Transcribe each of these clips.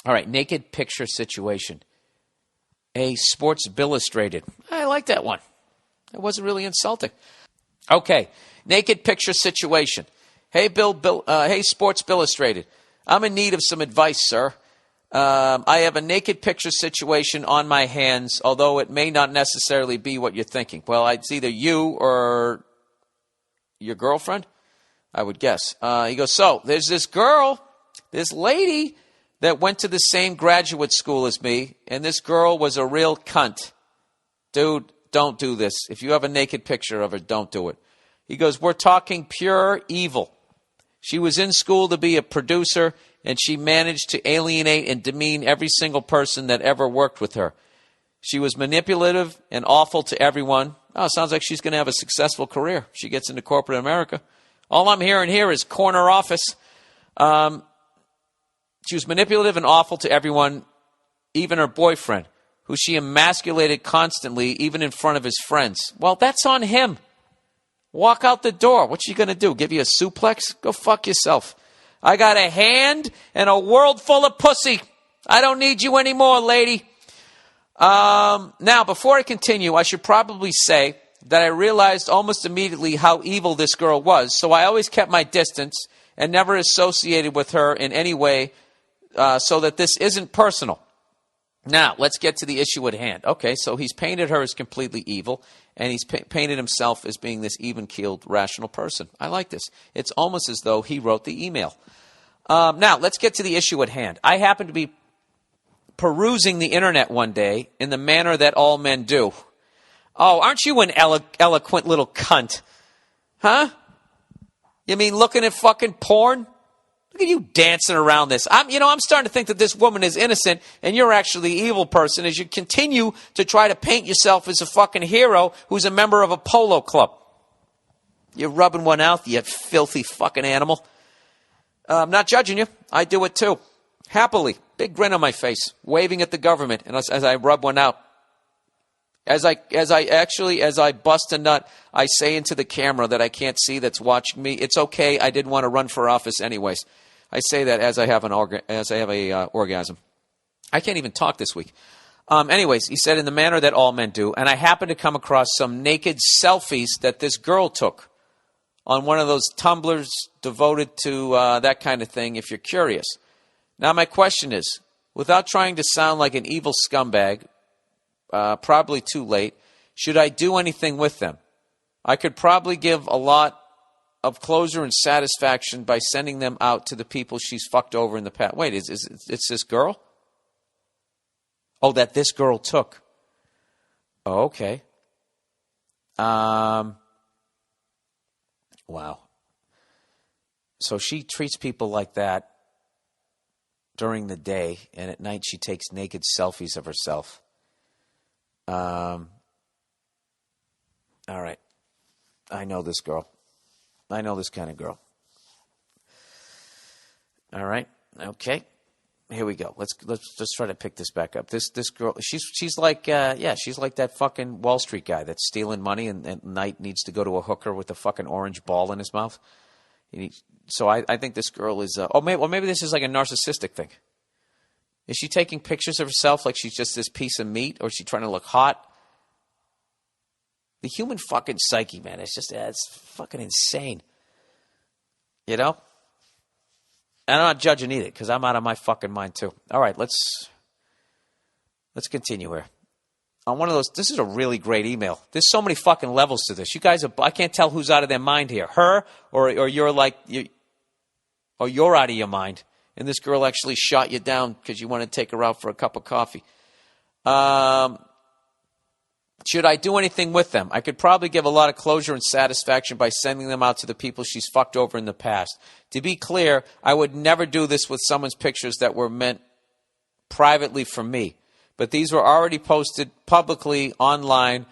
All right, naked picture situation. A Sports Illustrated. I like that one. It wasn't really insulting. Okay, naked picture situation. Hey, hey, Sports Illustrated. I'm in need of some advice, sir. I have a naked picture situation on my hands, although it may not necessarily be what you're thinking. Well, it's either you or your girlfriend, I would guess. He goes, so there's this girl, this lady that went to the same graduate school as me, and this girl was a real cunt. Dude, don't do this. If you have a naked picture of her, don't do it. He goes, we're talking pure evil. She was in school to be a producer, and she managed to alienate and demean every single person that ever worked with her. She was manipulative and awful to everyone. Oh, sounds like she's going to have a successful career. She gets into corporate America. All I'm hearing here is corner office. She was manipulative and awful to everyone, even her boyfriend, who she emasculated constantly, even in front of his friends. Well, that's on him. Walk out the door. What's she going to do? Give you a suplex? Go fuck yourself. I got a hand and a world full of pussy. I don't need you anymore, lady. Now, before I continue, I should probably say that I realized almost immediately how evil this girl was, so I always kept my distance and never associated with her in any way, so that this isn't personal. Now, let's get to the issue at hand. Okay, so he's painted her as completely evil, and he's painted himself as being this even-keeled, rational person. I like this. It's almost as though he wrote the email. Now, let's get to the issue at hand. I happen to be perusing the internet one day in the manner that all men do. Oh, aren't you an eloquent little cunt? Huh? You mean looking at fucking porn? Look at you dancing around this. I'm starting to think that this woman is innocent and you're actually the evil person as you continue to try to paint yourself as a fucking hero who's a member of a polo club. You're rubbing one out, you filthy fucking animal. I'm not judging you. I do it too. Happily. Big grin on my face, waving at the government and as I rub one out. As I bust a nut, I say into the camera that I can't see that's watching me, it's okay, I didn't want to run for office anyways. I say that as I have an orgasm. I can't even talk this week. Anyways, he said in the manner that all men do, and I happened to come across some naked selfies that this girl took on one of those Tumblrs devoted to that kind of thing, if you're curious. Now my question is, without trying to sound like an evil scumbag, probably too late, should I do anything with them? I could probably give a lot of closure and satisfaction by sending them out to the people she's fucked over in the past. Wait, it's this girl? Oh, that this girl took. Oh, okay. Wow. So she treats people like that during the day, and at night she takes naked selfies of herself. All right. I know this girl. I know this kind of girl. All right. Okay. Here we go. Let's try to pick this back up. This girl, she's like she's like that fucking Wall Street guy that's stealing money and at night needs to go to a hooker with a fucking orange ball in his mouth. So I think this girl is maybe this is like a narcissistic thing. Is she taking pictures of herself like she's just this piece of meat, or is she trying to look hot? The human fucking psyche, man, it's fucking insane. You know? And I'm not judging either, because I'm out of my fucking mind too. All right, let's continue here. On one of those, this is a really great email. There's so many fucking levels to this. You guys I can't tell who's out of their mind here. Her, or you're like, or you're out of your mind. And this girl actually shot you down because you want to take her out for a cup of coffee. Should I do anything with them? I could probably give a lot of closure and satisfaction by sending them out to the people she's fucked over in the past. To be clear, I would never do this with someone's pictures that were meant privately for me. But these were already posted publicly online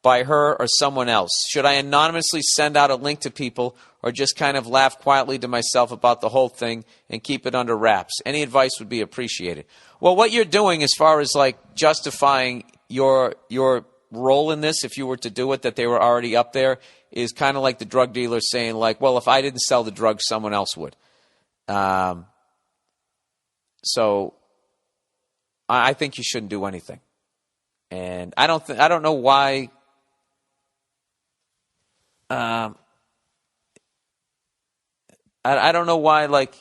by her or someone else. Should I anonymously send out a link to people or just kind of laugh quietly to myself about the whole thing and keep it under wraps? Any advice would be appreciated. Well, what you're doing as far as like justifying your role in this, if you were to do it, that they were already up there, is kind of like the drug dealer saying like, well, if I didn't sell the drugs, someone else would. So I think you shouldn't do anything. And I don't know why. I don't know why. Like,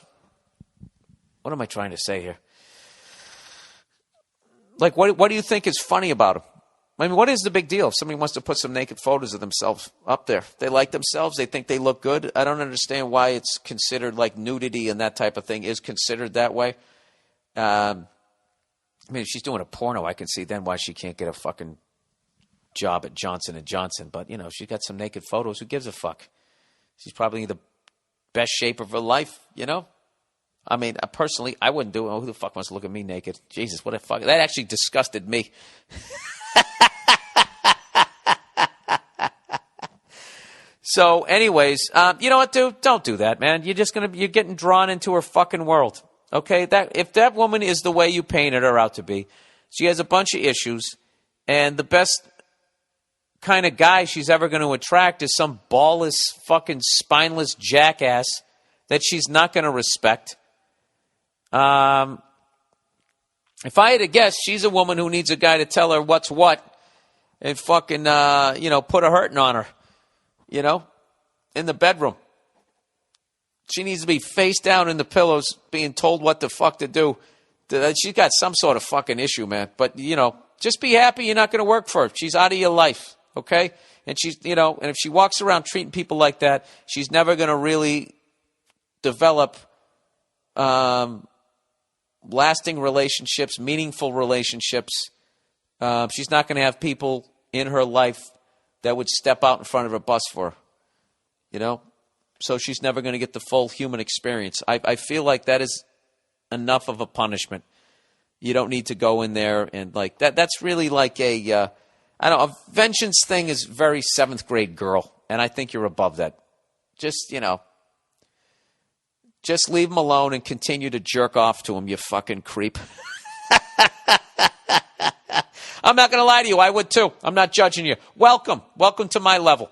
what am I trying to say here? Like, what do you think is funny about him? I mean, what is the big deal if somebody wants to put some naked photos of themselves up there? They like themselves. They think they look good. I don't understand why it's considered like nudity and that type of thing is considered that way. I mean, if she's doing a porno, I can see then why she can't get a fucking job at Johnson & Johnson. But, you know, she's got some naked photos. Who gives a fuck? She's probably in the best shape of her life, you know? I mean, personally, I wouldn't do it. Oh, who the fuck wants to look at me naked? Jesus, what a fuck. That actually disgusted me. So, anyways, you know what, dude? Don't do that, man. You're getting drawn into her fucking world. Okay? If that woman is the way you painted her out to be, she has a bunch of issues, and the best kind of guy she's ever going to attract is some ballless, fucking spineless jackass that she's not going to respect. If I had to guess, she's a woman who needs a guy to tell her what's what and fucking, put a hurting on her, in the bedroom. She needs to be face down in the pillows being told what the fuck to do. She's got some sort of fucking issue, man. But, just be happy you're not going to work for her. She's out of your life, okay? And she's, and if she walks around treating people like that, she's never going to really develop lasting relationships, meaningful relationships. She's not going to have people in her life that would step out in front of a bus for her, So she's never going to get the full human experience. I feel like that is enough of a punishment. You don't need to go in there and like that. That's really like a vengeance thing is very 7th grade girl. And I think you're above that. Just leave him alone and continue to jerk off to him, you fucking creep. I'm not going to lie to you. I would too. I'm not judging you. Welcome to my level.